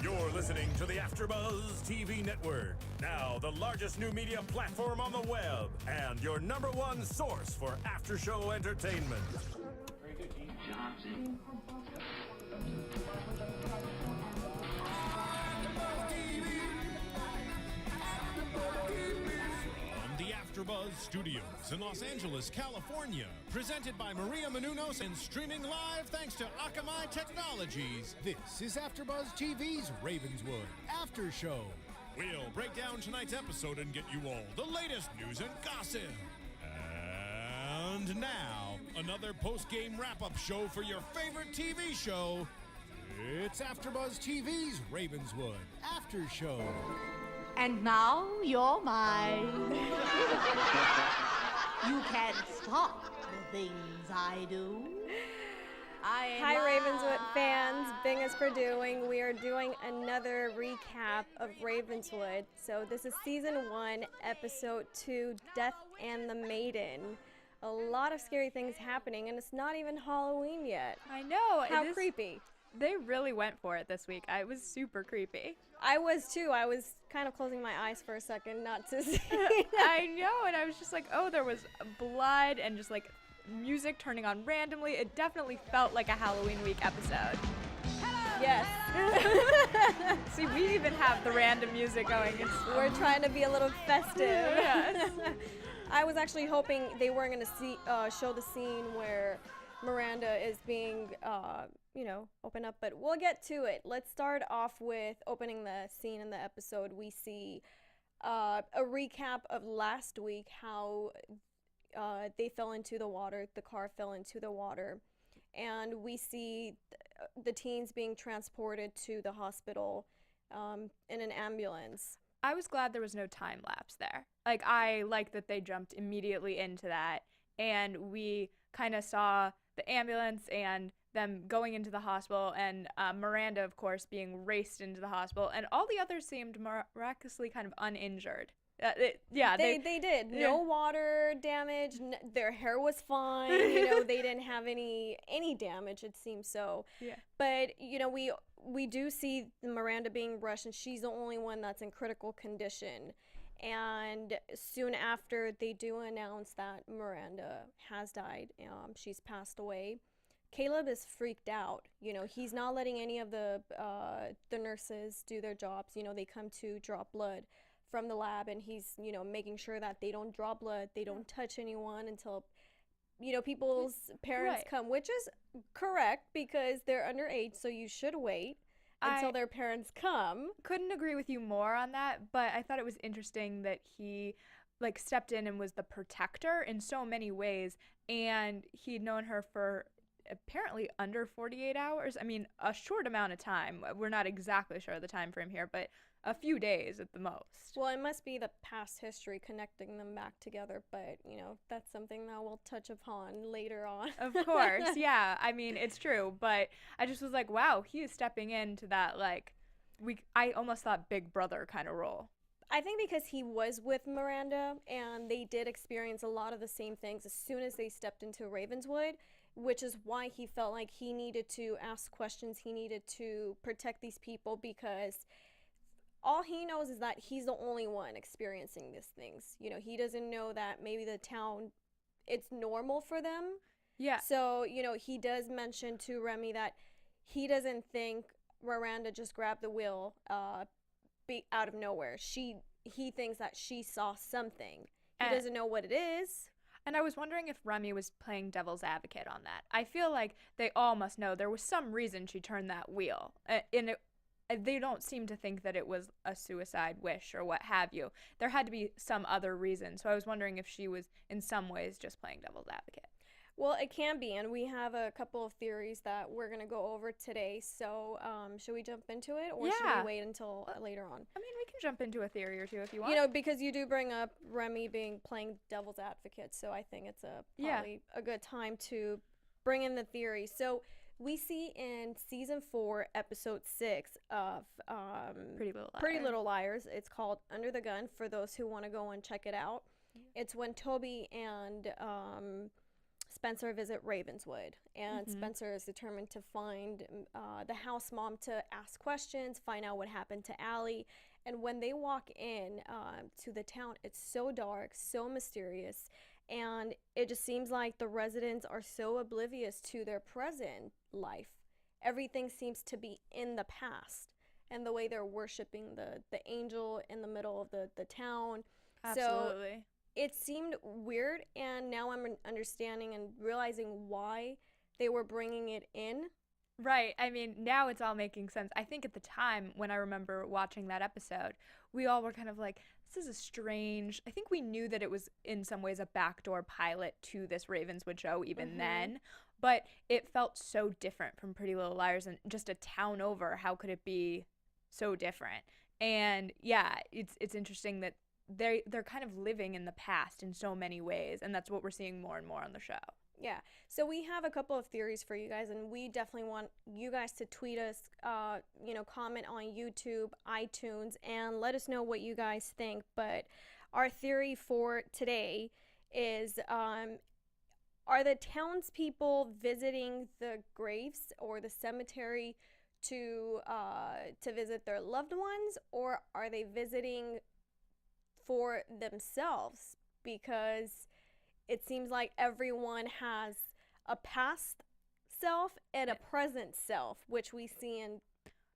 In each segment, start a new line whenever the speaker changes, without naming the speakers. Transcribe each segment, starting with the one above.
You're listening to the AFTERBUZZ TV network, now the largest new media platform on the web, and your #1 source for after-show entertainment.
Very good, Dean Johnson.
From the AFTERBUZZ Studios in Los Angeles, California, presented by Maria Menounos and streaming live thanks to Akamai Technologies. This is AFTERBUZZ TV's Ravenswood After Show. We'll break down tonight's episode and get you all the latest news and gossip. And now, another post-game wrap-up show for your favorite TV show. It's AFTERBUZZ TV's Ravenswood After Show.
And now you're mine. You can't stop the things I do.
Hi Ravenswood fans, Bing is for doing. We are doing another recap of Ravenswood. So this is season 1, episode 2, Death and the Maiden. A lot of scary things happening, and it's not even Halloween yet.
I know.
How creepy.
They really went for it this week. It was super creepy.
I was too. I was kind of closing my eyes for a second not to see.
I know, and I was just like, oh, there was blood and just like music turning on randomly. It definitely felt like a Halloween week episode.
Yes.
See, we even have the random music going.
We're trying to be a little festive.
Yes.
I was actually hoping they weren't going to show the scene where Miranda is being, open up, but we'll get to it. Let's start off with opening the scene in the episode. We see a recap of last week, how they fell into the water, the car fell into the water, and we see the teens being transported to the hospital in an ambulance.
I was glad there was no time lapse there. Like, I like that they jumped immediately into that, and we kind of saw the ambulance and them going into the hospital, and Miranda, of course, being raced into the hospital, and all the others seemed miraculously kind of uninjured. They
did. No water damage. Their hair was fine. They didn't have any damage, it seems so.
Yeah.
But, we do see Miranda being rushed, and she's the only one that's in critical condition. And soon after, they do announce that Miranda has died. She's passed away. Caleb is freaked out. He's not letting any of the nurses do their jobs. They come to draw blood from the lab, and he's, making sure that they don't draw blood, they don't touch anyone until, people's parents come, which is correct because they're underage, so you should wait until their parents come.
Couldn't agree with you more on that, but I thought it was interesting that he stepped in and was the protector in so many ways, and he'd known her for apparently under 48 hours. I mean, a short amount of time. We're not exactly sure of the time frame here, but a few days at the most.
Well, it must be the past history connecting them back together, but, that's something that we'll touch upon later on.
Of course, yeah. I mean, it's true, but I just was like, wow, he is stepping into that, I almost thought Big Brother kind of role.
I think because he was with Miranda, and they did experience a lot of the same things as soon as they stepped into Ravenswood, which is why he felt like he needed to ask questions, he needed to protect these people, because all he knows is that he's the only one experiencing these things. He doesn't know that maybe the town, it's normal for them.
Yeah.
So, he does mention to Remy that he doesn't think Miranda just grabbed the wheel out of nowhere. He thinks that she saw something. He doesn't know what it is.
And I was wondering if Remy was playing devil's advocate on that. I feel like they all must know there was some reason she turned that wheel. They don't seem to think that it was a suicide wish or what have you. There had to be some other reason. So I was wondering if she was in some ways just playing devil's advocate.
Well, it can be, and we have a couple of theories that we're going to go over today. So should we jump into it, or should we wait until later on?
I mean, we can jump into a theory or two if you want.
Because you do bring up Remy playing devil's advocate, so I think it's probably a good time to bring in the theory. So we see in season 4, episode 6 of Pretty Little Liars. It's called Under the Gun, for those who want to go and check it out. It's when Toby and Spencer visit Ravenswood, and Spencer is determined to find the house mom to ask questions, find out what happened to Allie. And when they walk in to the town, it's so dark, so mysterious, and it just seems like the residents are so oblivious to their present life. Everything seems to be in the past, and the way they're worshiping the angel in the middle of the town.
Absolutely.
So it seemed weird, and now I'm understanding and realizing why they were bringing it in.
Right. I mean, now it's all making sense. I think at the time when I remember watching that episode, we all were kind of like, this is a strange. I think we knew that it was in some ways a backdoor pilot to this Ravenswood show even then, but it felt so different from Pretty Little Liars, and just a town over. How could it be so different? And yeah, it's interesting that they're kind of living in the past in so many ways, and that's what we're seeing more and more on the show.
Yeah, so we have a couple of theories for you guys, and we definitely want you guys to tweet us, comment on YouTube, iTunes, and let us know what you guys think. But our theory for today is, are the townspeople visiting the graves or the cemetery to visit their loved ones, or are they visiting for themselves? Because it seems like everyone has a past self and a present self, which we see in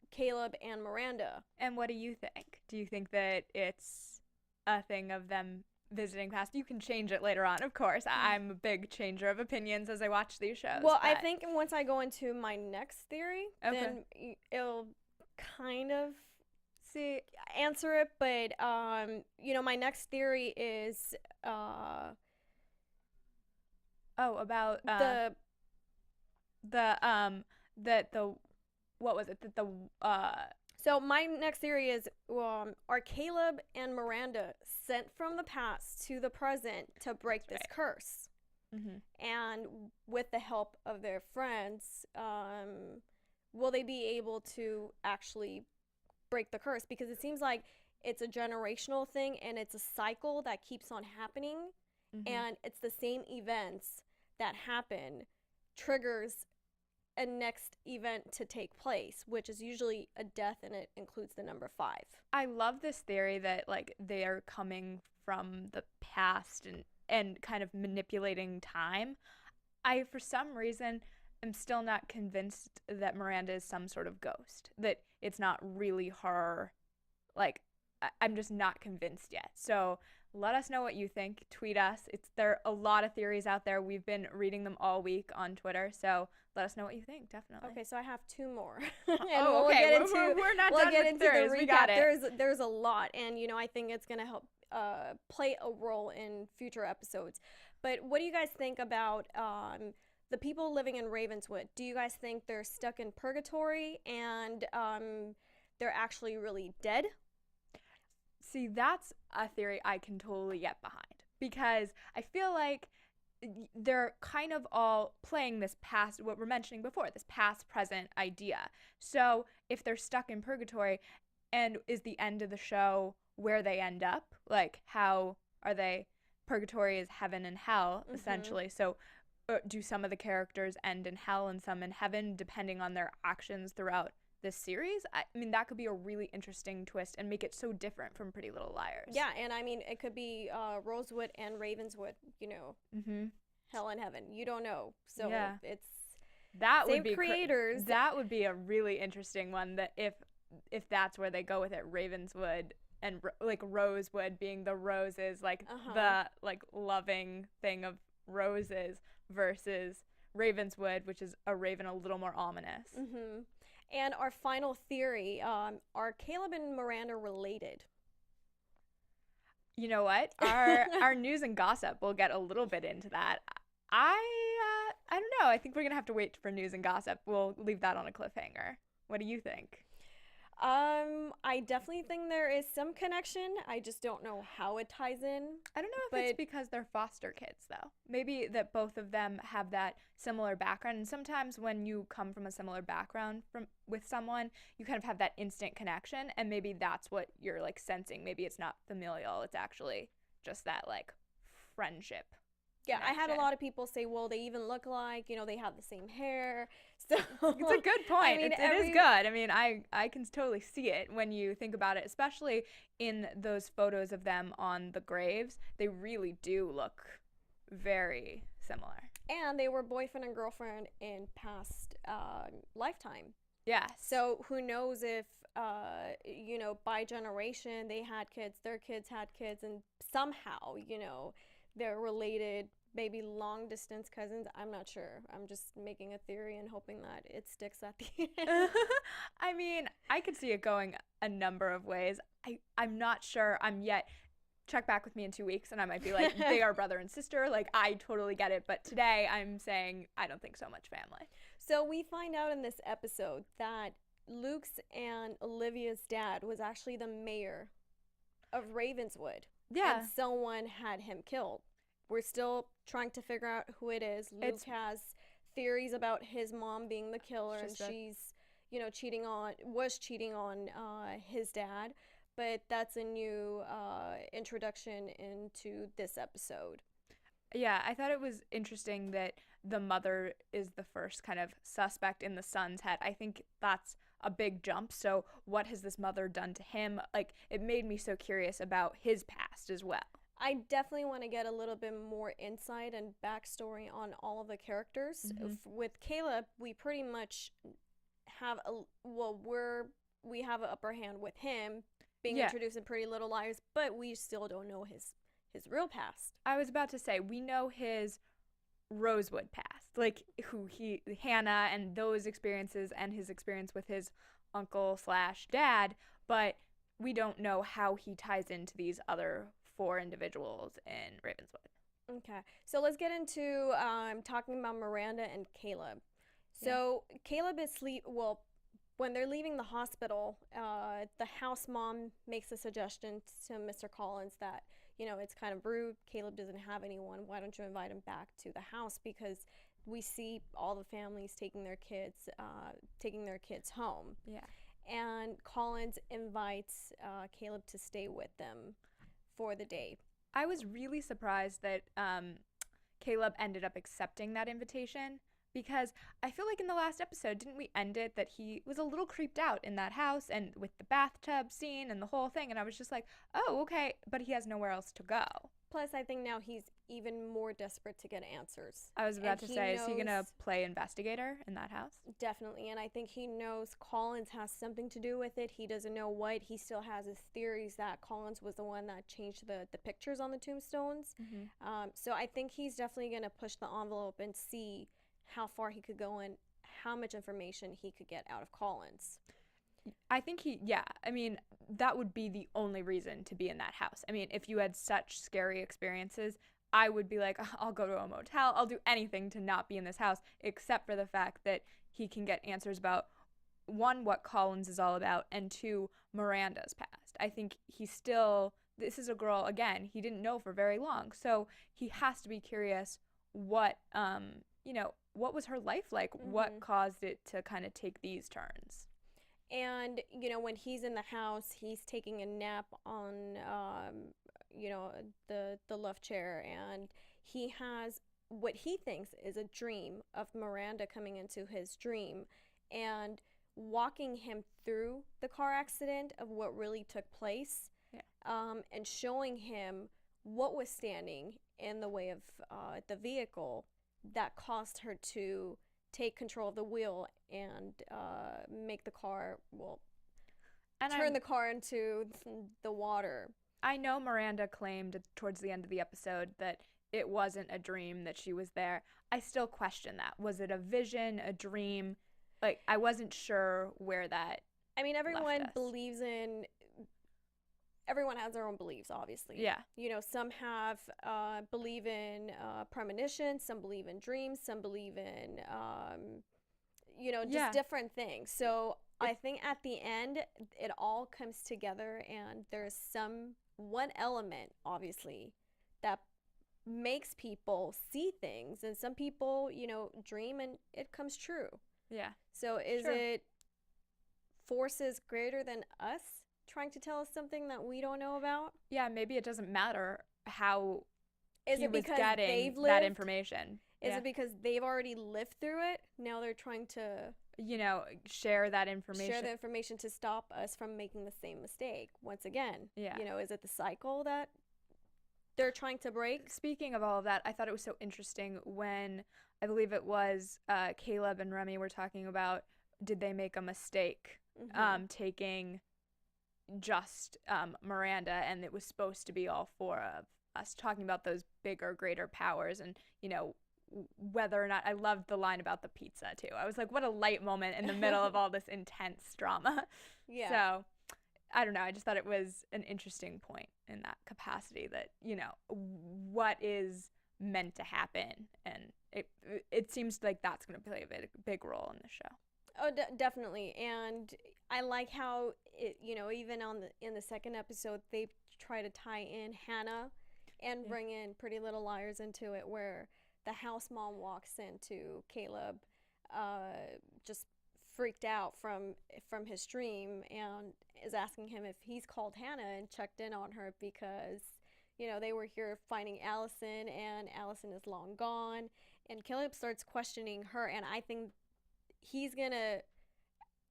Caleb and Miranda.
And what do you think? Do you think that it's a thing of them visiting past? You can change it later on, of course. I'm a big changer of opinions as I watch these shows.
Well, I think once I go into my next theory,
Okay.
then it'll kind of answer it. But my next theory is
about
So my next theory is, are Caleb and Miranda sent from the past to the present to break this curse? And with the help of their friends, will they be able to actually break the curse? Because it seems like it's a generational thing, and it's a cycle that keeps on happening, and it's the same events that happen triggers a next event to take place, which is usually a death, and it includes the number 5.
I love this theory that like they are coming from the past and kind of manipulating time. I, for some reason, am still not convinced that Miranda is some sort of ghost, that it's not really her. Like, I'm just not convinced yet. So let us know what you think. Tweet us. There are a lot of theories out there. We've been reading them all week on Twitter. So let us know what you think. Definitely.
Okay, so I have 2 more.
Okay. We're not done with theories. We got it.
There's a lot, and I think it's gonna help play a role in future episodes. But what do you guys think about the people living in Ravenswood? Do you guys think they're stuck in purgatory and they're actually really dead?
See, that's a theory I can totally get behind, because I feel like they're kind of all playing this past, what we're mentioning before, this past-present idea. So if they're stuck in purgatory, and is the end of the show where they end up? Like, how are they? Purgatory is heaven and hell, essentially. So do some of the characters end in hell and some in heaven, depending on their actions throughout this series? I mean, that could be a really interesting twist and make it so different from Pretty Little Liars.
Yeah, and I mean, it could be Rosewood and Ravenswood, hell and heaven. You don't know. So
yeah.
It's
that
same
would be
creators.
That would be a really interesting one, that if that's where they go with it, Ravenswood and like Rosewood being the roses, like the like loving thing of roses, versus Ravenswood, which is a raven a little more ominous.
And our final theory, are Caleb and Miranda related?
You know what? Our news and gossip will get a little bit into that. I don't know. I think we're going to have to wait for news and gossip. We'll leave that on a cliffhanger. What do you think?
I definitely think there is some connection. I just don't know how it ties in.
I don't know if it's because they're foster kids, though. Maybe that both of them have that similar background. And sometimes when you come from a similar background with someone, you kind of have that instant connection. And maybe that's what you're like sensing. Maybe it's not familial. It's actually just that like friendship
Yeah, I had a
connection.
lot of people say, well, they even look alike, they have the same hair. So
It's a good point.
I mean,
it is good. I mean, I can totally see it when you think about it, especially in those photos of them on the graves. They really do look very similar.
And they were boyfriend and girlfriend in past lifetime.
Yes.
So who knows if, by generation they had kids, their kids had kids, and somehow, they're related, maybe long distance cousins. I'm not sure. I'm just making a theory and hoping that it sticks at the end.
I mean, I could see it going a number of ways. I'm not sure I'm yet. Check back with me in 2 weeks and I might be like, they are brother and sister. Like, I totally get it. But today I'm saying I don't think so much family.
So we find out in this episode that Luke's and Olivia's dad was actually the mayor of Ravenswood.
Yeah.
And someone had him killed. We're still trying to figure out who it is. Luke has theories about his mom being the killer, and she's, cheating on his dad. But that's a new introduction into this episode.
Yeah, I thought it was interesting that the mother is the first kind of suspect in the son's head. I think that's a big jump. So what has this mother done to him? Like, it made me so curious about his past as well.
I definitely want to get a little bit more insight and backstory on all of the characters. With Caleb, we pretty much have we have an upper hand with him being introduced in Pretty Little Liars, but we still don't know his real past.
I was about to say, we know his Rosewood past, like Hannah and those experiences and his experience with his uncle/dad, but we don't know how he ties into these other 4 individuals in Ravenswood.
Okay, so let's get into talking about Miranda and Caleb. So Caleb is when they're leaving the hospital, the house mom makes a suggestion to Mr. Collins that, it's kind of rude. Caleb doesn't have anyone. Why don't you invite him back to the house? Because we see all the families taking their kids home.
Yeah.
And Collins invites Caleb to stay with them for the day.
I was really surprised that Caleb ended up accepting that invitation, because I feel like in the last episode, didn't we end it that he was a little creeped out in that house and with the bathtub scene and the whole thing, and I was just like, oh, okay, but he has nowhere else to go.
Plus, I think now he's even more desperate to get answers.
I was about to say, is he going to play investigator in that house?
Definitely, and I think he knows Collins has something to do with it. He doesn't know what. He still has his theories that Collins was the one that changed the pictures on the tombstones. So I think he's definitely going to push the envelope and see how far he could go and how much information he could get out of Collins.
I think I mean, that would be the only reason to be in that house. I mean, if you had such scary experiences, I would be like, I'll go to a motel, I'll do anything to not be in this house, except for the fact that he can get answers about, 1, what Collins is all about, and 2, Miranda's past. I think this is a girl, again, he didn't know for very long, so he has to be curious what was her life like? What caused it to kind of take these turns?
And, when he's in the house, he's taking a nap on, the love chair, and he has what he thinks is a dream of Miranda coming into his dream and walking him through the car accident of what really took place, and showing him what was standing in the way of the vehicle that caused her to take control of the wheel and make the car, turn the car into the water.
I know Miranda claimed towards the end of the episode that it wasn't a dream, that she was there. I still question that. Was it a vision, a dream? Like, I wasn't sure where that
everyone believes in... Everyone has their own beliefs, obviously.
Yeah.
Some believe in premonition, some believe in dreams, some believe in, just different things. So I think at the end, it all comes together, and there's one element, obviously, that makes people see things, and some people, dream and it comes true.
Yeah.
So is it forces greater than us trying to tell us something that we don't know about?
Yeah, maybe it doesn't matter how
Is
he
it
was
because
getting
they've
that
lived?
information.
Is
Yeah.
it because they've already lived through it? Now they're trying to
Share that information.
share the information to stop us from making the same mistake once again.
Yeah.
Is it the cycle that they're trying to break?
Speaking of all of that, I thought it was so interesting when I believe it was Caleb and Remy were talking about, did they make a mistake taking just Miranda, and it was supposed to be all four of us, talking about those bigger, greater powers, and whether or not. I loved the line about the pizza too. I was like, what a light moment in the middle of all this intense drama.
Yeah.
So I don't know. I just thought it was an interesting point in that capacity that, what is meant to happen. And it seems like that's going to play a big role in the show.
Oh, definitely. And I like how even in the second episode, they try to tie in Hannah and bring in Pretty Little Liars into it, where the house mom walks into Caleb, just freaked out from his dream, and is asking him if he's called Hannah and checked in on her, because they were here finding Allison, and Allison is long gone, and Caleb starts questioning her, and I think he's gonna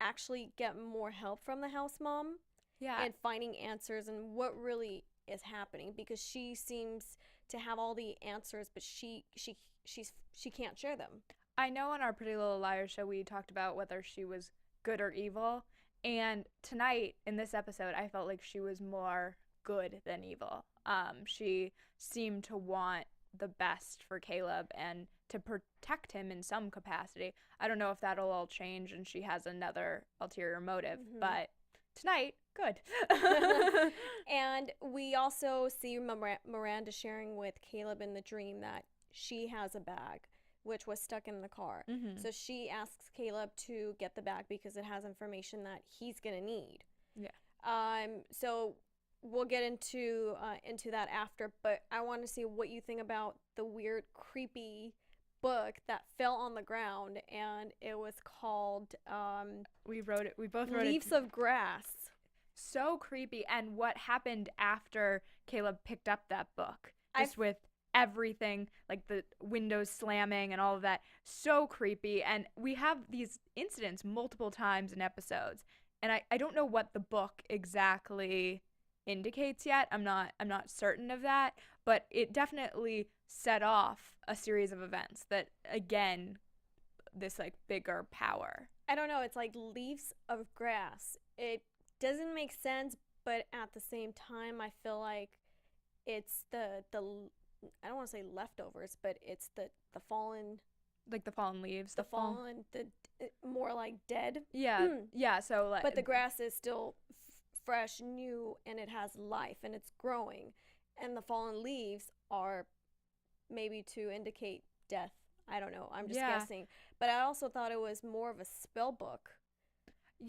actually get more help from the house mom, and finding answers and what really is happening, because she seems to have all the answers, but she can't share them.
I know on our Pretty Little Liars show we talked about whether she was good or evil, and tonight in this episode I felt like she was more good than evil. She seemed to want the best for Caleb and to protect him in some capacity. I don't know if that'll all change and she has another ulterior motive, but tonight, good.
And we also see Miranda sharing with Caleb in the dream that she has a bag which was stuck in the car. So she asks Caleb to get the bag because it has information that he's gonna need. So we'll get into that after, but I want to see what you think about the weird, creepy book that fell on the ground, and it was called
we both wrote
Leaves of Grass.
So creepy. And what happened after Caleb picked up that book, just with everything, like the windows slamming and all of that, so creepy. And we have these incidents multiple times in episodes, and I don't know what the book exactly indicates yet. I'm not certain of that, but it definitely set off a series of events that, again, this like bigger power.
I don't know, it's like Leaves of Grass. It doesn't make sense, but at the same time I feel like it's the I don't want to say leftovers, but it's the fallen,
like the fallen leaves,
the fallen, more like dead.
Yeah, so like,
but the grass is still fresh, new, and it has life and it's growing, and the fallen leaves are maybe to indicate death. I don't know, I'm just guessing, but I also thought it was more of a spell book.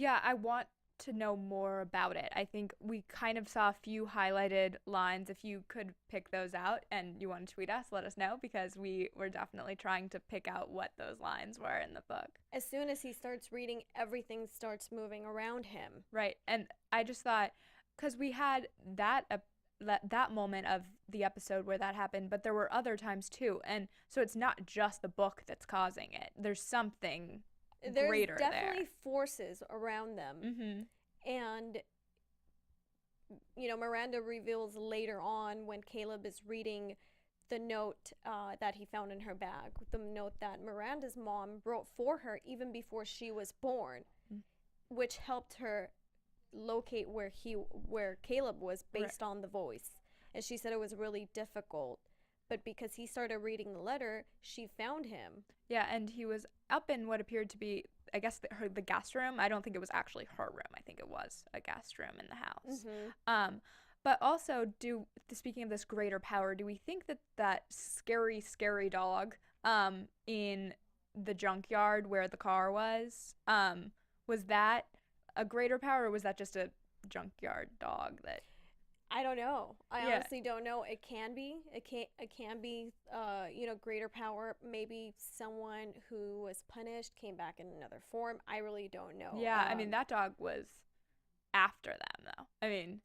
I want to know more about it. I think we kind of saw a few highlighted lines. If you could pick those out and you want to tweet us, let us know, because we were definitely trying to pick out what those lines were in the book.
As soon as he starts reading, everything starts moving around him.
Right. And I just thought, because we had that moment of the episode where that happened, but there were other times too, and so it's not just the book that's causing it. There's something greater there.
There's definitely forces around them. And Miranda reveals later on, when Caleb is reading the note that he found in her bag, the note that Miranda's mom wrote for her even before she was born, which helped her locate where Caleb was based on the voice. And she said it was really difficult, but because he started reading the letter, she found him.
Yeah, and he was up in what appeared to be, I guess, the guest room. I don't think it was actually her room. I think it was a guest room in the house. But also, speaking of this greater power, do we think that scary, scary dog in the junkyard where the car was that a greater power, or was that just a junkyard dog that...
I don't know. I honestly don't know. It can be. It can be, greater power. Maybe someone who was punished came back in another form. I really don't know.
Yeah, I mean, that dog was after them, though. I mean,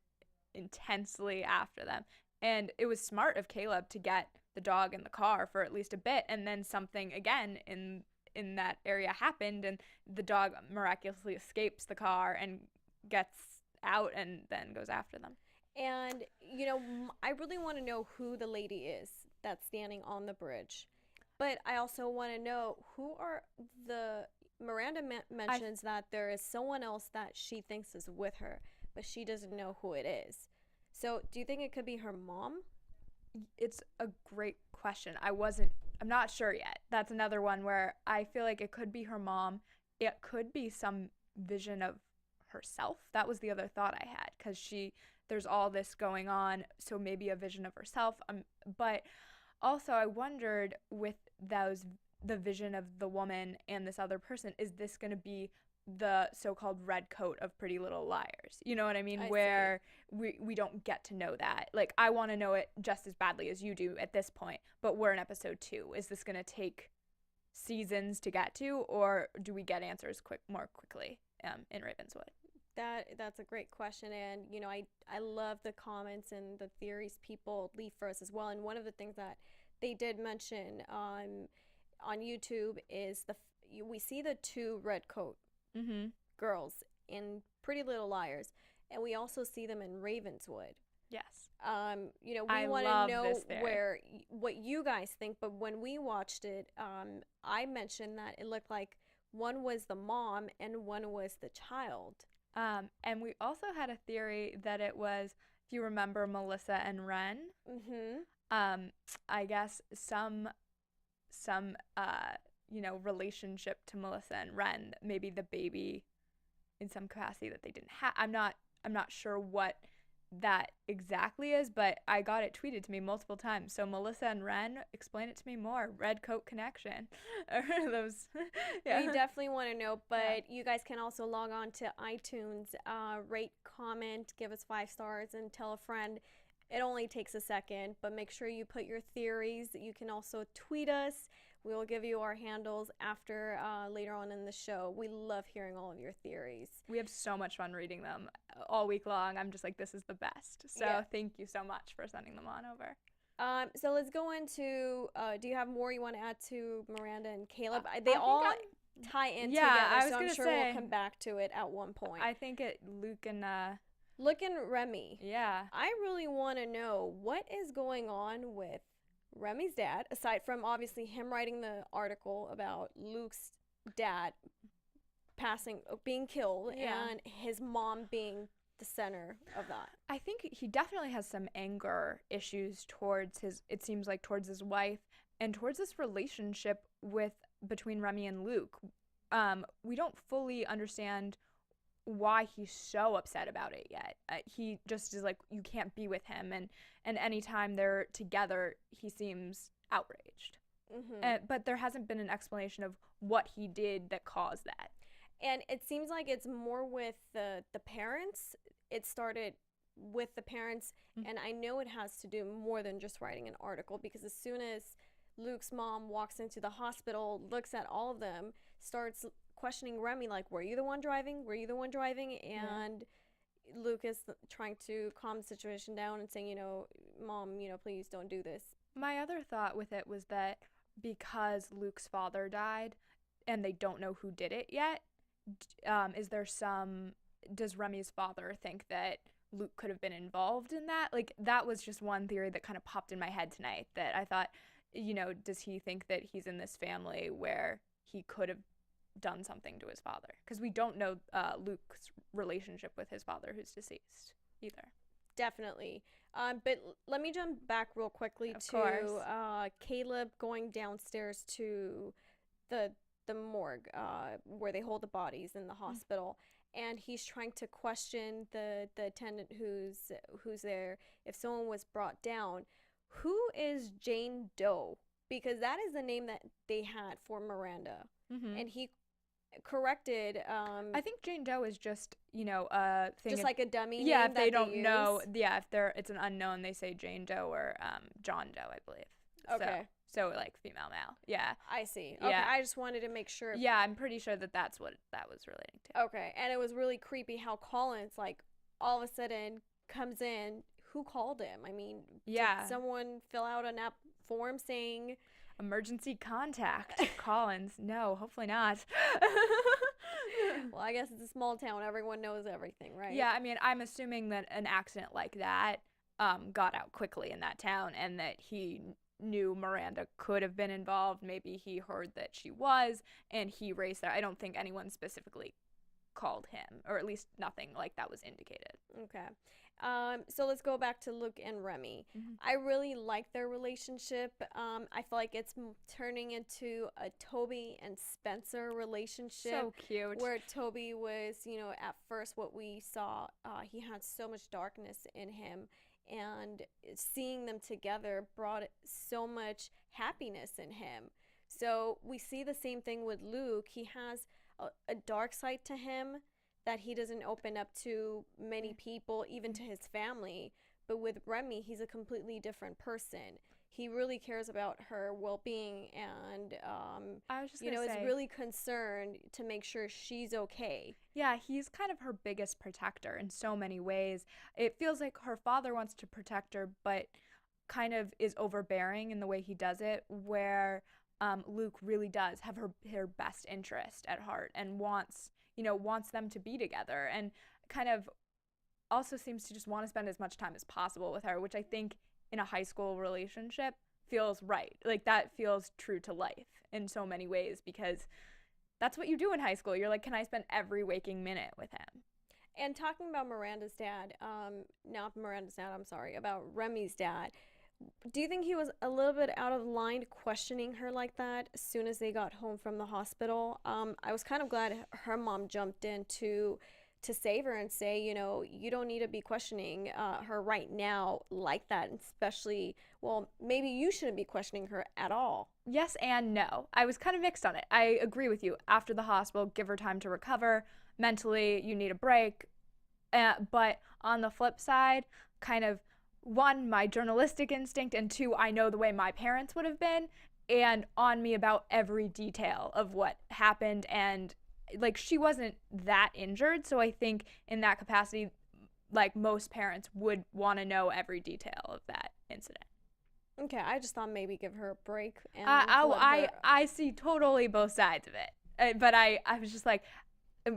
intensely after them. And it was smart of Caleb to get the dog in the car for at least a bit, and then something again in that area happened, and the dog miraculously escapes the car and gets out and then goes after them.
And, I really want to know who the lady is that's standing on the bridge. But I also want to know who are the... Miranda mentions that there is someone else that she thinks is with her, but she doesn't know who it is. So do you think it could be her mom?
It's a great question. I'm not sure yet. That's another one where I feel like it could be her mom. It could be some vision of herself. That was the other thought I had, because there's all this going on, so maybe a vision of herself. But also I wondered with the vision of the woman and this other person, is this going to be the so-called red coat of Pretty Little Liars? You know what I mean? Where we don't get to know that. Like, I want to know it just as badly as you do at this point, but we're in episode 2. Is this going to take seasons to get to, or do we get answers more quickly in Ravenswood?
That's a great question, and I love the comments and the theories people leave for us as well. And one of the things that they did mention on YouTube is we see the 2 red coat girls in Pretty Little Liars, and we also see them in Ravenswood.
Yes.
We want to know what you guys think, but when we watched it, I mentioned that it looked like one was the mom and one was the child.
And we also had a theory that it was, if you remember, Melissa and Ren. I guess some relationship to Melissa and Ren, maybe the baby in some capacity that they didn't have. I'm not sure what that exactly is, but I got it tweeted to me multiple times. So Melissa and Ren, explain it to me more. Red coat connection. Those. Yeah.
We definitely want to know, but you guys can also log on to iTunes, rate, comment, give us 5 stars, and tell a friend. It only takes a second, but make sure you put your theories. You can also tweet us. We will give you our handles after later on in the show. We love hearing all of your theories.
We have so much fun reading them all week long. I'm just like, this is the best. So thank you so much for sending them on over.
So let's go into, do you have more you want to add to Miranda and Caleb? They all tie in together, so I'm sure we'll come back to it at one point.
I think Luke and
Remy.
Yeah.
I really want to know what is going on with Remy's dad, aside from obviously him writing the article about Luke's dad being killed, and his mom being the center of that.
I think he definitely has some anger issues towards towards his wife and towards this relationship between Remy and Luke. We don't fully understand why he's so upset about it yet. He just is like, you can't be with him, and anytime they're together, he seems outraged. But there hasn't been an explanation of what he did that caused that.
And it seems like it's more with the parents. It started with the parents, and I know it has to do more than just writing an article, because as soon as Luke's mom walks into the hospital, looks at all of them, starts questioning Remy, like, were you the one driving? Were you the one driving? And Luke is trying to calm the situation down and saying, Mom, please don't do this.
My other thought with it was that because Luke's father died and they don't know who did it yet, does Remy's father think that Luke could have been involved in that? Like, that was just one theory that kind of popped in my head tonight, that I thought, does he think that he's in this family where he could have done something to his father? Because we don't know Luke's relationship with his father, who's deceased, either.
Definitely. But let me jump back real quickly to Caleb going downstairs to the morgue where they hold the bodies in the hospital, and he's trying to question the attendant who's there, if someone was brought down. Who is Jane Doe? Because that is the name that they had for Miranda, and he corrected.
I think Jane Doe is just a thing,
just like a dummy name.
Yeah, if they don't know, if it's an unknown, they say Jane Doe or John Doe, I believe.
Okay.
So like female male. Yeah.
I see. Okay. Yeah. I just wanted to make sure.
Yeah, I'm pretty sure that's what that was relating to.
Okay, and it was really creepy how Collins, like, all of a sudden comes in. Who called him? I mean, did someone fill out an form saying
emergency contact. Collins. No, hopefully not.
well, I guess it's a small town. Everyone knows everything, right?
Yeah, I mean, I'm assuming that an accident like that got out quickly in that town and that he knew Miranda could have been involved. Maybe he heard that she was and he raced there. I don't think anyone specifically called him, or at least nothing like that was indicated.
Okay. So let's go back to Luke and Remy. I really like their relationship. I feel like it's turning into a Toby and Spencer relationship.
So cute.
Where Toby was, at first what we saw, he had so much darkness in him, and seeing them together brought so much happiness in him. So we see the same thing with Luke. He has a dark side to him that he doesn't open up to many people, even to his family. But with Remy, he's a completely different person. He really cares about her well-being, and
I was just
is really concerned to make sure she's okay.
Yeah, he's kind of her biggest protector in so many ways. It feels like her father wants to protect her, but kind of is overbearing in the way he does it, where Luke really does have her best interest at heart and wants them to be together, and kind of also seems to just want to spend as much time as possible with her, which I think in a high school relationship feels right. Like, that feels true to life in so many ways, because that's what you do in high school. You're like, can I spend every waking minute with him?
And talking about Miranda's dad, not Miranda's dad, I'm sorry, about Remy's dad, do you think he was a little bit out of line questioning her like that as soon as they got home from the hospital? I was kind of glad her mom jumped in to save her and say, you don't need to be questioning her right now like that, especially, well, maybe you shouldn't be questioning her at all.
Yes and no. I was kind of mixed on it. I agree with you. After the hospital, give her time to recover. Mentally, you need a break. But on the flip side, kind of, one, my journalistic instinct, and two, I know the way my parents would have been, and on me about every detail of what happened. And like, she wasn't that injured, so I think in that capacity, like, most parents would want to know every detail of that incident.
Okay, I just thought maybe give her a break. And
I see totally both sides of it, but I was just like,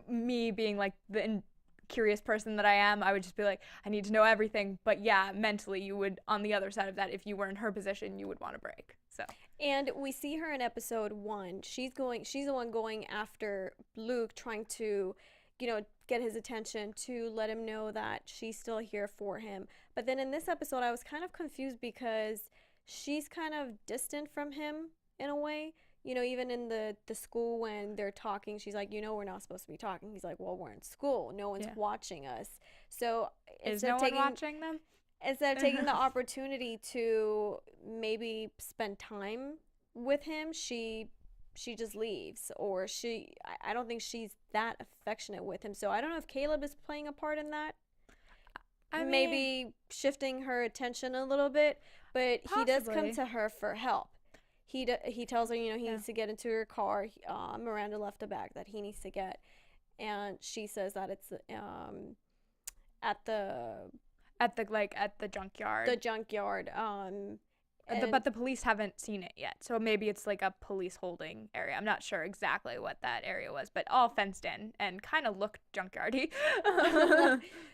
me being like the curious person that I am, I would just be like, I need to know everything. But yeah, mentally, you would, on the other side of that, if you were in her position, you would want a break. So.
And we see her in episode 1. She's the one going after Luke, trying to, get his attention, to let him know that she's still here for him. But then in this episode, I was kind of confused because she's kind of distant from him in a way. Even in the school when they're talking, she's like, we're not supposed to be talking. He's like, well, we're in school. No one's watching us. So
is no one watching them?
Instead of taking the opportunity to maybe spend time with him, she just leaves. Or I don't think she's that affectionate with him. So I don't know if Caleb is playing a part in that. Maybe shifting her attention a little bit. But possibly. He does come to her for help. He tells her, he needs to get into her car. Miranda left a bag that he needs to get, and she says that it's at the junkyard. The junkyard.
But the police haven't seen it yet, so maybe it's like a police holding area. I'm not sure exactly what that area was, but all fenced in and kind of looked junkyardy.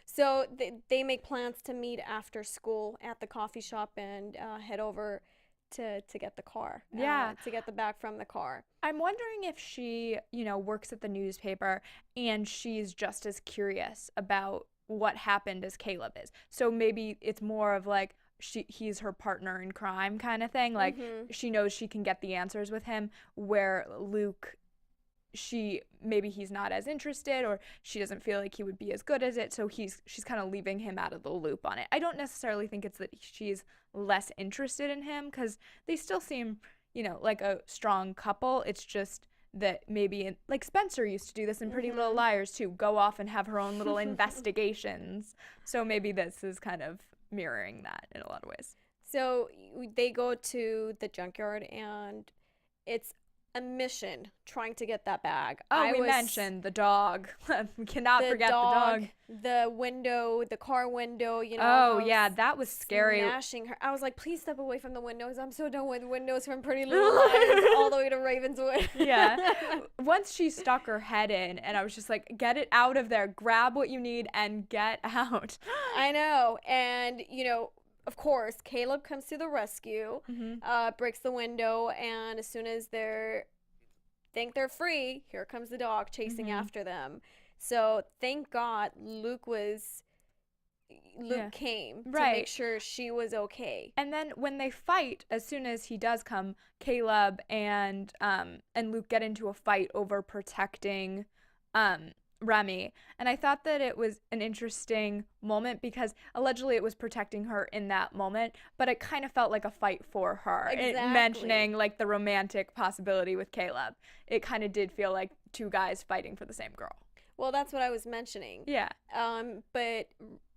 So they make plans to meet after school at the coffee shop and head over to get the car. To get the bag from the car.
I'm wondering if she, works at the newspaper and she's just as curious about what happened as Caleb is. So maybe it's more of like he's her partner in crime kind of thing. Like, she knows she can get the answers with him, where Luke, maybe he's not as interested, or she doesn't feel like he would be as good as it, so she's kind of leaving him out of the loop on it. I don't necessarily think it's that she's less interested in him, because they still seem, like a strong couple. It's just that maybe, like Spencer used to do this in Pretty Little Liars too, go off and have her own little investigations. So maybe this is kind of mirroring that in a lot of ways.
So they go to the junkyard, and it's a mission trying to get that bag.
We mentioned the dog. We cannot forget the dog.
The window, the car window,
Oh, yeah, that was scary.
Smashing her. I was like, please step away from the windows. I'm so done with windows from Pretty Little Liars all the way to Ravenswood.
Yeah. Once she stuck her head in, and I was just like, get it out of there. Grab what you need and get out.
I know. And, of course, Caleb comes to the rescue, breaks the window, and as soon as think they're free, here comes the dog chasing after them. So thank God Luke came to make sure she was okay.
And then when they fight, as soon as he does come, Caleb and Luke get into a fight over protecting Remy, and I thought that it was an interesting moment because allegedly it was protecting her in that moment, but it kind of felt like a fight for her.
Exactly.
Mentioning like the romantic possibility with Caleb, it kind of did feel like two guys fighting for the same girl.
Well, that's what I was mentioning.
Yeah.
But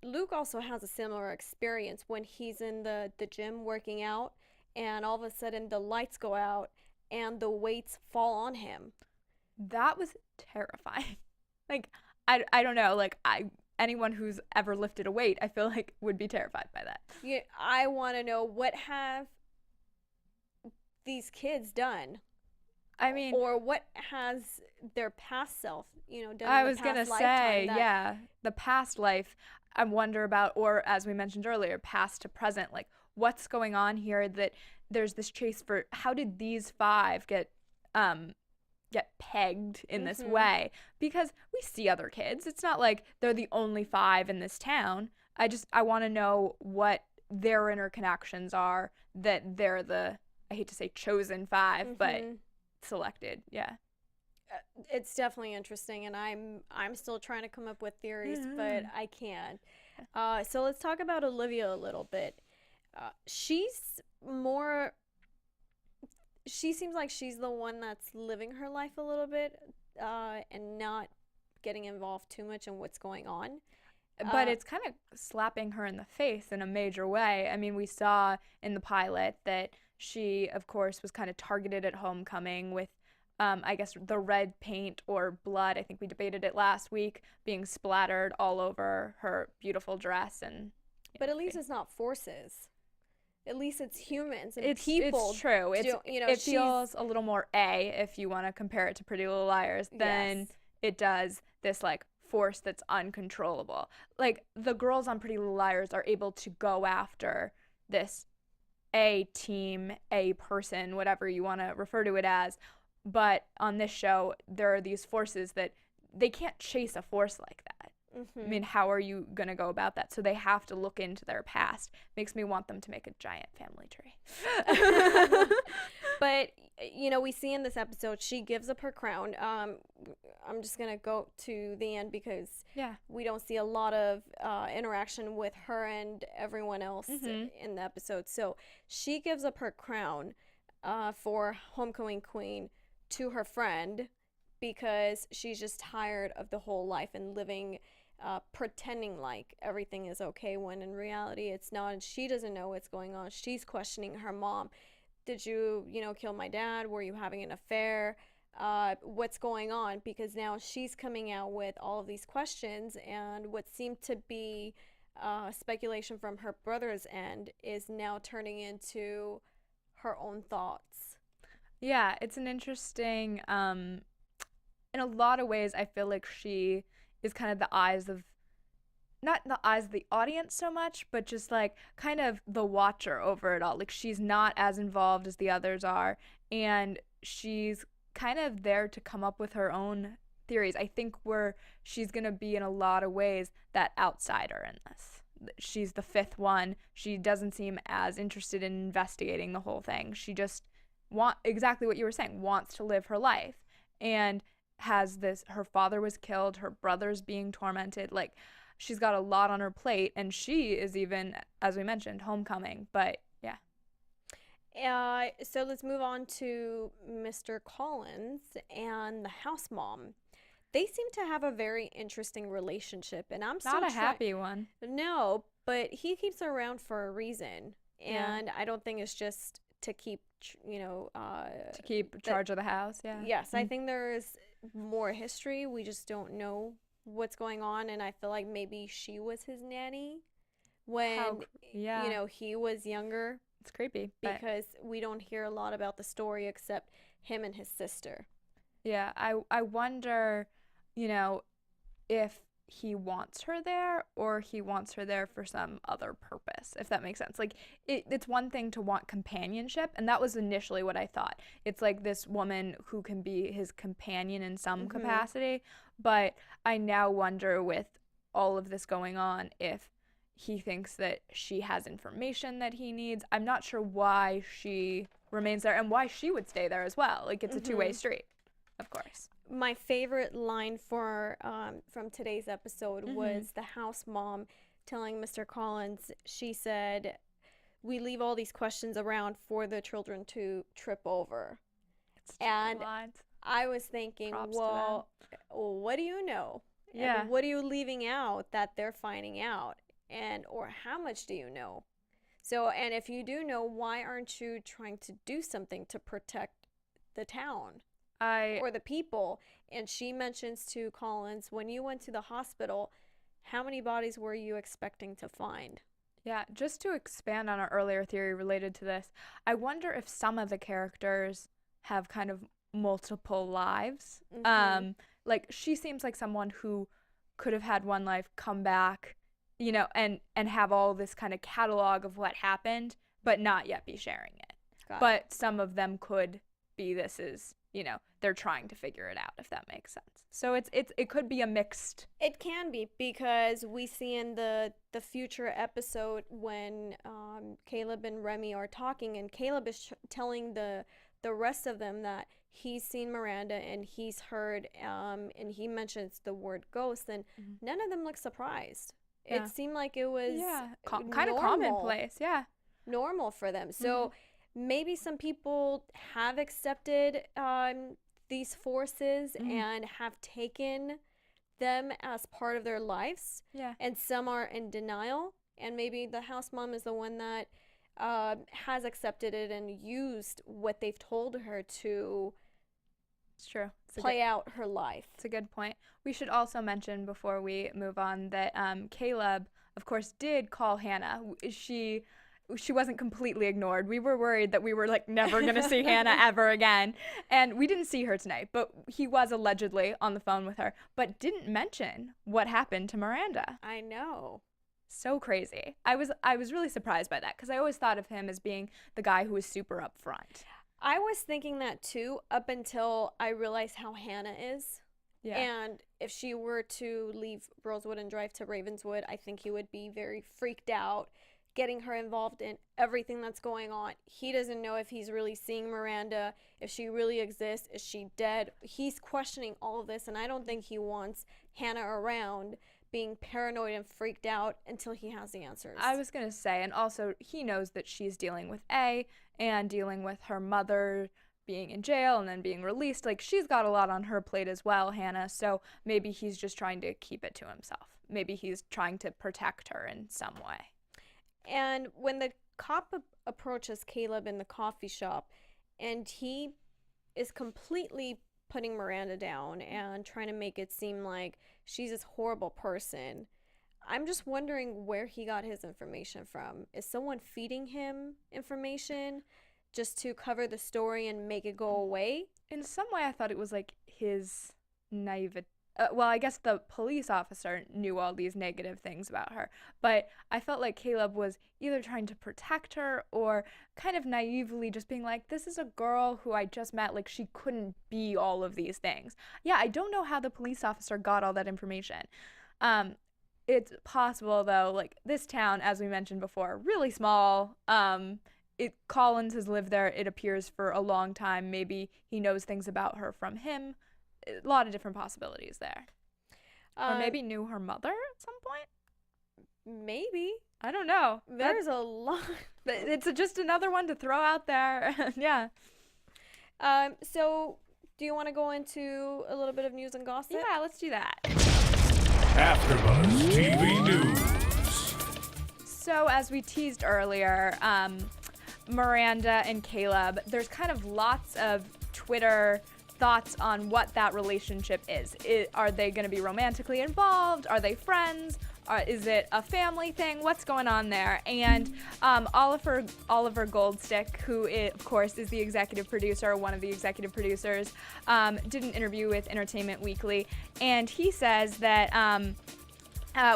Luke also has a similar experience when he's in the gym working out, and all of a sudden the lights go out and the weights fall on him.
That was terrifying. Like, I don't know, like, anyone who's ever lifted a weight, I feel like would be terrified by that.
Yeah, I want to know, what have these kids done?
I mean,
or what has their past self, done?
I was gonna say, the past life. I wonder about, or as we mentioned earlier, past to present. Like, what's going on here? That there's this chase for how did these 5 get pegged in this way? Because we see other kids. It's not like they're the only 5 in this town. I want to know what their interconnections are, that they're the, I hate to say chosen 5, but selected. Yeah.
It's definitely interesting, and I'm still trying to come up with theories, but I can't. So let's talk about Olivia a little bit. She seems like she's the one that's living her life a little bit, and not getting involved too much in what's going on.
But it's kind of slapping her in the face in a major way. I mean, we saw in the pilot that she, of course, was kind of targeted at homecoming with, I guess, the red paint or blood, I think we debated it last week, being splattered all over her beautiful dress.
But at least it's not forces. At least it's humans and people.
It's true. It feels a little more if you want to compare it to Pretty Little Liars, than it does this, like, force that's uncontrollable. Like, the girls on Pretty Little Liars are able to go after this a team, a person, whatever you want to refer to it as. But on this show, there are these forces that they can't chase a force like that. I mean, how are you going to go about that? So they have to look into their past. Makes me want them to make a giant family tree.
But, we see in this episode, she gives up her crown. I'm just going to go to the end because we don't see a lot of interaction with her and everyone else in the episode. So she gives up her crown for homecoming queen to her friend because she's just tired of the whole life and living pretending like everything is okay when in reality it's not, and she doesn't know what's going on. She's questioning her mom. Did you kill my dad? Were you having an affair? What's going on? Because now she's coming out with all of these questions, and what seemed to be speculation from her brother's end is now turning into her own thoughts.
Yeah, it's an interesting, in a lot of ways, I feel like she is kind of the eyes of, not the eyes of the audience so much, but just like kind of the watcher over it all. Like, she's not as involved as the others are, and she's kind of there to come up with her own theories. I think she's going to be in a lot of ways that outsider in this. She's the 5th one. She doesn't seem as interested in investigating the whole thing. She just exactly what you were saying, wants to live her life, and has this, her father was killed, her brother's being tormented, like, she's got a lot on her plate, and she is even, as we mentioned, homecoming. But
so let's move on to Mr. Collins and the house mom. They seem to have a very interesting relationship, and I'm still
not a happy one.
No, but he keeps her around for a reason, and I don't think it's just to keep,
To keep charge of the house, yeah.
Yes, I think there's more history. We just don't know what's going on, and I feel like maybe she was his nanny when, he was younger.
It's creepy.
Because we don't hear a lot about the story except him and his sister.
Yeah, I wonder, if he wants her there or he wants her there for some other purpose, if that makes sense. Like, it's one thing to want companionship, and that was initially what I thought. It's like this woman who can be his companion in some capacity, but I now wonder, with all of this going on, if he thinks that she has information that he needs. I'm not sure why she remains there and why she would stay there as well. Like, it's a two-way street, of course.
My favorite line from today's episode was the house mom telling Mr. Collins, she said, "We leave all these questions around for the children to trip over." And I was thinking, well, what do you know?
Yeah.
And what are you leaving out that they're finding out? Or how much do you know? So, and if you do know, why aren't you trying to do something to protect the town or the people? And she mentions to Collins, when you went to the hospital, how many bodies were you expecting to find?
Yeah, just to expand on our earlier theory related to this, I wonder if some of the characters have kind of multiple lives. Like, she seems like someone who could have had one life, come back, and have all this kind of catalog of what happened, but not yet be sharing it. But some of them could be, this is, they're trying to figure it out, if that makes sense. So it could be a mixed.
It can be, because we see in the future episode when Caleb and Remy are talking, and Caleb is telling the rest of them that he's seen Miranda and he's heard, and he mentions the word ghost, and none of them look surprised. Yeah. It seemed like it was
kind of commonplace,
normal for them. So maybe some people have accepted these forces and have taken them as part of their lives. Yeah. And some are in denial. And maybe the house mom is the one that has accepted it and used what they've told her to play out her life.
It's a good point. We should also mention before we move on that Caleb, of course, did call Hannah. She wasn't completely ignored. We were worried that we were never going to see Hannah ever again. And we didn't see her tonight, but he was allegedly on the phone with her, but didn't mention what happened to Miranda.
I know.
So crazy. I was really surprised by that, because I always thought of him as being the guy who was super upfront.
I was thinking that too, up until I realized how Hannah is. Yeah. And if she were to leave Rosewood and drive to Ravenswood, I think he would be very freaked out, getting her involved in everything that's going on. He doesn't know if he's really seeing Miranda, if she really exists, is she dead? He's questioning all of this, and I don't think he wants Hannah around being paranoid and freaked out until he has the answers.
I was going to say, and also he knows that she's dealing with A and dealing with her mother being in jail and then being released. Like, she's got a lot on her plate as well, Hannah, so maybe he's just trying to keep it to himself. Maybe he's trying to protect her in some way.
And when the cop approaches Caleb in the coffee shop, and he is completely putting Miranda down and trying to make it seem like she's this horrible person, I'm just wondering where he got his information from. Is someone feeding him information just to cover the story and make it go away?
In some way, I thought it was like his naivety. Well, I guess the police officer knew all these negative things about her, but I felt like Caleb was either trying to protect her or kind of naively just being like, this is a girl who I just met, like, she couldn't be all of these things. Yeah, I don't know how the police officer got all that information. It's possible, though, like, this town, as we mentioned before, really small. Collins has lived there, it appears, for a long time. Maybe he knows things about her from him. A lot of different possibilities there. Or maybe knew her mother at some point?
Maybe.
I don't know.
There's a lot.
It's just another one to throw out there. Yeah.
So, do you want to go into a little bit of news and gossip?
Yeah, let's do that.
AFTERBUZZ TV News.
So, as we teased earlier, Miranda and Caleb, there's kind of lots of Twitter thoughts on what that relationship is. Are they going to be romantically involved? Are they friends? Is it a family thing? What's going on there? And Oliver Goldstick, who of course is the executive producer, one of the executive producers, did an interview with Entertainment Weekly, and he says that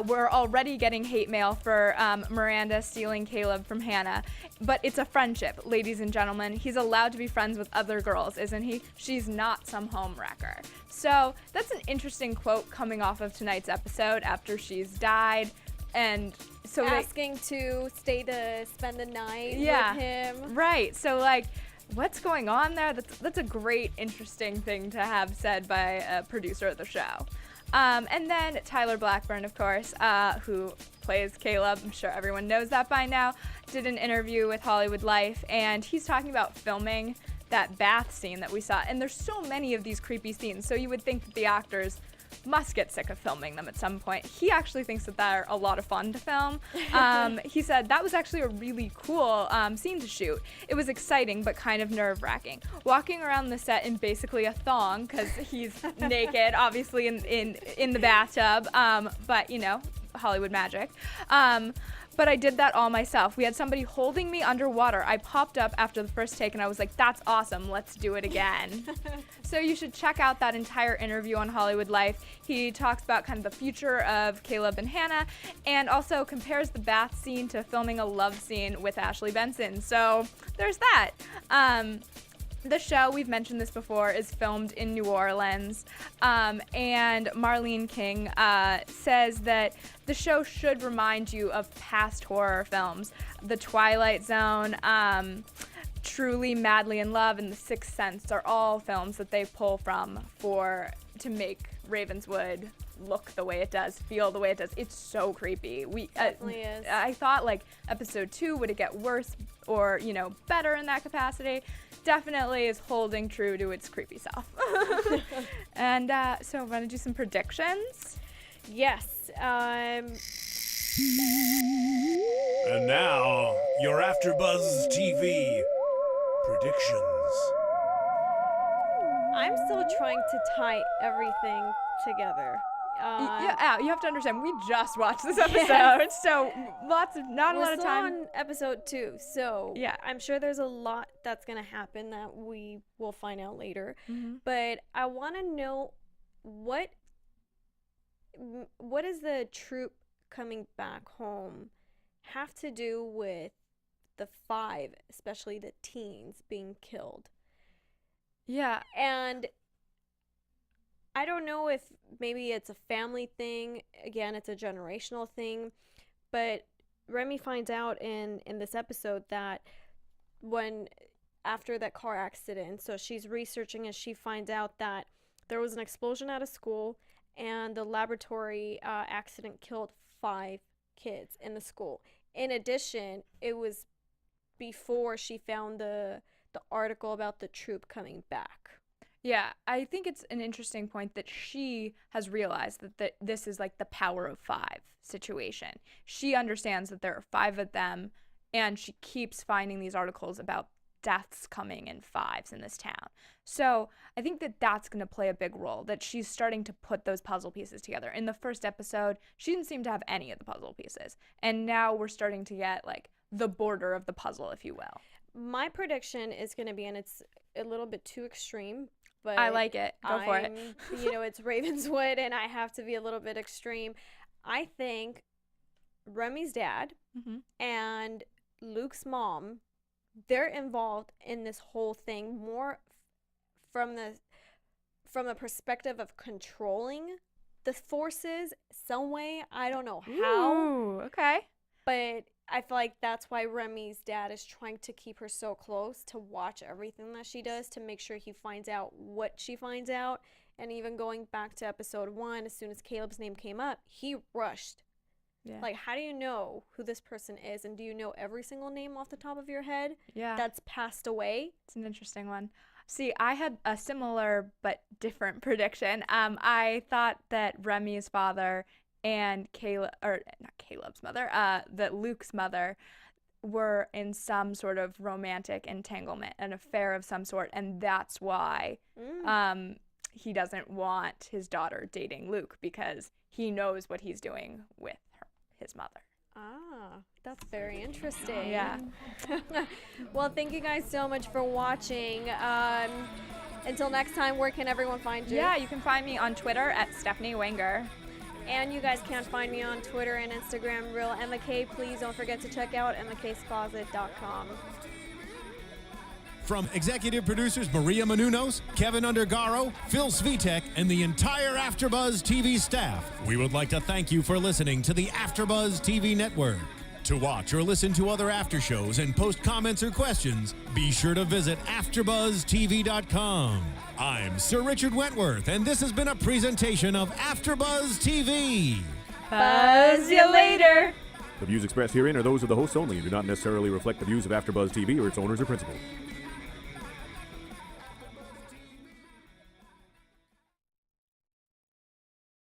we're already getting hate mail for Miranda stealing Caleb from Hannah, but it's a friendship, ladies and gentlemen. He's allowed to be friends with other girls, isn't he? She's not some homewrecker. So that's an interesting quote coming off of tonight's episode after she's died. And so
asking to stay to spend the night with him.
Right. So, like, what's going on there? That's a great, interesting thing to have said by a producer of the show. And then Tyler Blackburn, of course, who plays Caleb, I'm sure everyone knows that by now, did an interview with Hollywood Life, and he's talking about filming that bath scene that we saw. And there's so many of these creepy scenes, so you would think that the actors must get sick of filming them at some point. He actually thinks that they're a lot of fun to film. He said that was actually a really cool scene to shoot. It was exciting, but kind of nerve-wracking. Walking around the set in basically a thong, because he's naked, obviously, in the bathtub, but, you know, Hollywood magic. But I did that all myself. We had somebody holding me underwater. I popped up after the first take, and I was like, that's awesome. Let's do it again. So you should check out that entire interview on Hollywood Life. He talks about kind of the future of Caleb and Hannah, and also compares the bath scene to filming a love scene with Ashley Benson. So there's that. The show, we've mentioned this before, is filmed in New Orleans, and Marlene King says that the show should remind you of past horror films. The Twilight Zone, Truly, Madly in Love, and The Sixth Sense are all films that they pull from to make Ravenswood look the way it does, feel the way it does. It's so creepy.
Definitely is.
I thought, like, episode 2, would it get worse or, you know, better in that capacity? Definitely is holding true to its creepy self. And so want to do some predictions?
Yes.
And now, your AFTERBUZZ TV predictions.
I'm still trying to tie everything together.
You have to understand, we just watched this episode, so not a lot of time.
We're still on episode 2, so
yeah.
I'm sure there's a lot that's going to happen that we will find out later.
Mm-hmm.
But I want to know what is the troop coming back home have to do with the 5, especially the teens, being killed?
Yeah.
And I don't know if maybe it's a family thing. Again, it's a generational thing. But Remy finds out in this episode that after that car accident, so she's researching and she finds out that there was an explosion at a school and the laboratory accident killed 5 kids in the school. In addition, it was before she found the article about the troop coming back.
Yeah, I think it's an interesting point that she has realized that this is like the power of 5 situation. She understands that there are 5 of them, and she keeps finding these articles about deaths coming in 5s in this town. So I think that that's going to play a big role, that she's starting to put those puzzle pieces together. In the first episode, she didn't seem to have any of the puzzle pieces, and now we're starting to get like the border of the puzzle, if you will.
My prediction is going to be, and it's a little bit too extreme, but
I like it. Go for it.
You know, it's Ravenswood, and I have to be a little bit extreme. I think Remy's dad and Luke's mom, they're involved in this whole thing more from the perspective of controlling the forces some way. I don't know how.
Ooh, okay.
But I feel like that's why Remy's dad is trying to keep her so close, to watch everything that she does, to make sure he finds out what she finds out. And even going back to episode 1, as soon as Caleb's name came up, he rushed.
Yeah.
Like, how do you know who this person is? And do you know every single name off the top of your head that's passed away?
It's an interesting one. See, I had a similar but different prediction. I thought that Remy's father and Caleb, or not Caleb's mother, that Luke's mother, were in some sort of romantic entanglement, an affair of some sort, and that's why he doesn't want his daughter dating Luke, because he knows what he's doing with his mother.
Ah, that's very interesting.
Yeah.
Well, thank you guys so much for watching. Until next time, where can everyone find you?
Yeah, you can find me on Twitter at Stephanie Wenger.
And you guys can find me on Twitter and Instagram, Real Emma K. Please don't forget to check out emmakcloset.com.
From executive producers Maria Menounos, Kevin Undergaro, Phil Svitek, and the entire AfterBuzz TV staff, we would like to thank you for listening to the AfterBuzz TV network. To watch or listen to other after shows and post comments or questions, be sure to visit AfterBuzzTV.com. I'm Sir Richard Wentworth, and this has been a presentation of AfterBuzz TV.
Buzz you later.
The views expressed herein are those of the hosts only and do not necessarily reflect the views of AfterBuzz TV or its owners or principals.